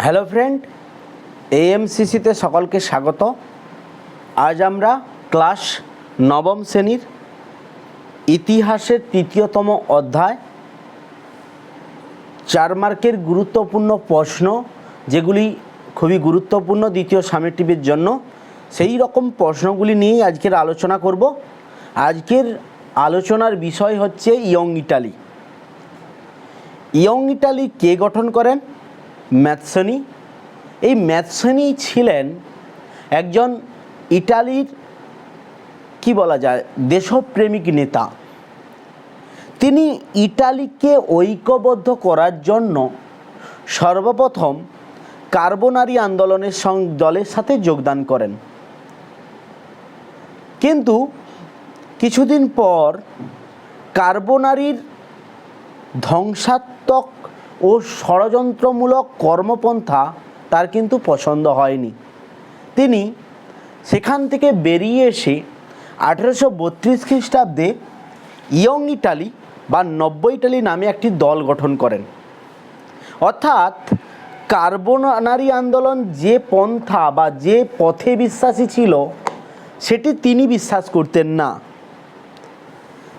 Hello friend, এএমসিসিতে সকলকে স্বাগত। আজ আমরা ক্লাস নবম শ্রেণীর ইতিহাসের তৃতীয়তম অধ্যায় 4 মার্কের গুরুত্বপূর্ণ প্রশ্ন, যেগুলি খুবই গুরুত্বপূর্ণ দ্বিতীয় সামেটিভের জন্য, সেই রকম প্রশ্নগুলি নিয়েই আজকের আলোচনা করব। আজকের আলোচনার বিষয় হচ্ছে ইয়ং ইটালি। ইয়ং ইটালি কে গঠন করেন? ম্যাথসনি। এই ম্যাথসনি ছিলেন একজন ইটালির কি বলা যায় দেশপ্রেমিক নেতা। তিনি ইটালিকে ঐক্যবদ্ধ করার জন্য সর্বপ্রথম কার্বোনারি আন্দোলনের দলের সাথে যোগদান করেন, কিন্তু কিছুদিন পর কার্বোনারির ধ্বংসাত্মক ও ষড়যন্ত্রমূলক কর্মপন্থা তার কিন্তু পছন্দ হয়নি। তিনি সেখান থেকে বেরিয়ে এসে 1832 খ্রিস্টাব্দে ইয়ং ইটালি বা নব্য ইটালি নামে একটি দল গঠন করেন। অর্থাৎ কার্বোনারি আন্দোলন যে পন্থা বা যে পথে বিশ্বাসী ছিল সেটি তিনি বিশ্বাস করতেন না।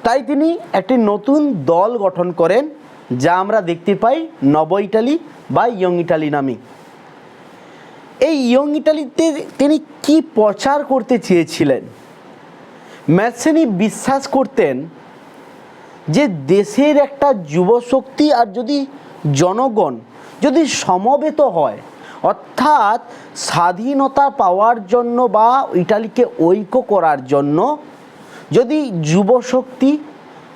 তাই তিনি একটি নতুন দল গঠন করেন, যা আমরা দেখতে পাই নব ইটালি বা ইয়ং ইটালি নামে। এই ইয়ং ইটালিতে তিনি কি প্রচার করতে চেয়েছিলেন? ম্যাথসনি বিশ্বাস করতেন যে দেশের একটা যুবশক্তি আর যদি জনগণ যদি সমবেত হয়, অর্থাৎ স্বাধীনতা পাওয়ার জন্য বা ইটালিকে ঐক্য করার জন্য যদি যুবশক্তি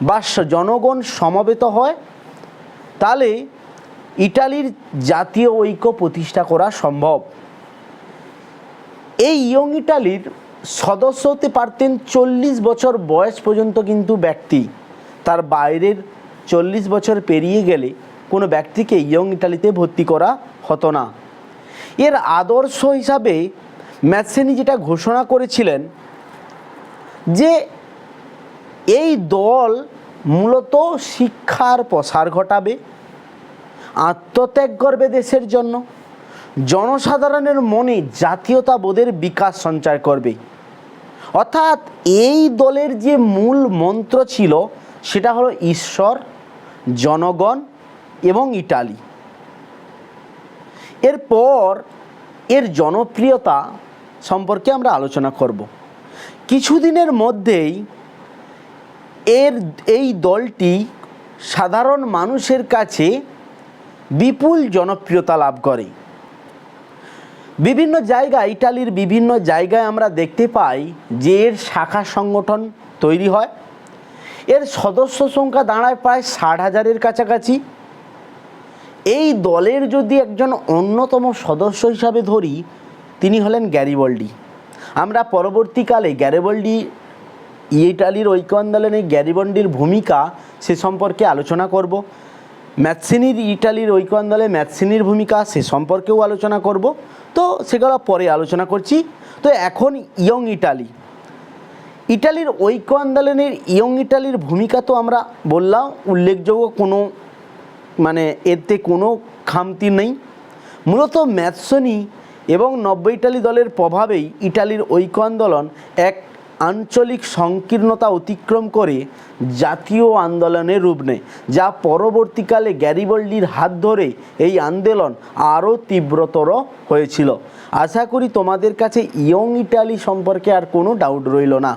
বা জনগণ সমবেত হয়, তাহলে ইটালির জাতীয় ঐক্য প্রতিষ্ঠা করা সম্ভব। এই ইয়ং ইটালির সদস্য হতে পারতেন 40 বছর বয়স পর্যন্ত কিন্তু ব্যক্তি। তার বাইরের 40 বছর পেরিয়ে গেলে কোনো ব্যক্তিকে ইয়ং ইটালিতে ভর্তি করা হতো না। এর আদর্শ হিসাবে ম্যাথসনি যেটা ঘোষণা করেছিলেন যে এই দল মূলত শিক্ষার প্রসার ঘটাবে, আত্মত্যাগ করবে দেশের জন্য, জনসাধারণের মনে জাতীয়তাবোধের বিকাশ সঞ্চার করবে। অর্থাৎ এই দলের যে মূল মন্ত্র ছিল সেটা হলো ঈশ্বর, জনগণ এবং ইটালি। এরপর এর জনপ্রিয়তা সম্পর্কে আমরা আলোচনা করব। কিছুদিনের মধ্যেই এই দলটি সাধারণ মানুষের কাছে বিপুল জনপ্রিয়তা লাভ করে। বিভিন্ন জায়গায়, ইটালির বিভিন্ন জায়গায় আমরা দেখতে পাই যে এর শাখা সংগঠন তৈরি হয়। এর সদস্য সংখ্যা দাঁড়ায় প্রায় 60,000-এর কাছাকাছি। এই দলের যদি একজন অন্যতম সদস্য হিসাবে ধরি, তিনি হলেন গ্যারিবল্ডি। আমরা পরবর্তীকালে গ্যারিবল্ডি ইটালির ঐক্য আন্দোলনে গ্যারিবল্ডির ভূমিকা সে সম্পর্কে আলোচনা করব। ম্যাথসনির ইটালির ঐক্য আন্দোলনে ম্যাথসনির ভূমিকা সে সম্পর্কেও আলোচনা করব। তো সেগুলো পরে আলোচনা করছি। তো এখন ইয়ং ইটালি, ইটালির ঐক্য আন্দোলনের ইয়ং ইটালির ভূমিকা তো আমরা বললাম উল্লেখযোগ্য, কোনো এতে কোনো খামতি নেই। মূলত ম্যাথসনি এবং নব্য ইটালি দলের প্রভাবেই ইটালির ঐক্য আন্দোলন এক আঞ্চলিক সংকীর্ণতা অতিক্রম করে জাতীয় আন্দোলনের রূপ নেয়, যা পরবর্তীকালে গ্যারিবল্ডির হাত ধরে এই আন্দোলন আরও তীব্রতর হয়েছিল। আশা করি তোমাদের কাছে ইয়ং ইটালি সম্পর্কে আর কোনো ডাউট রইল না।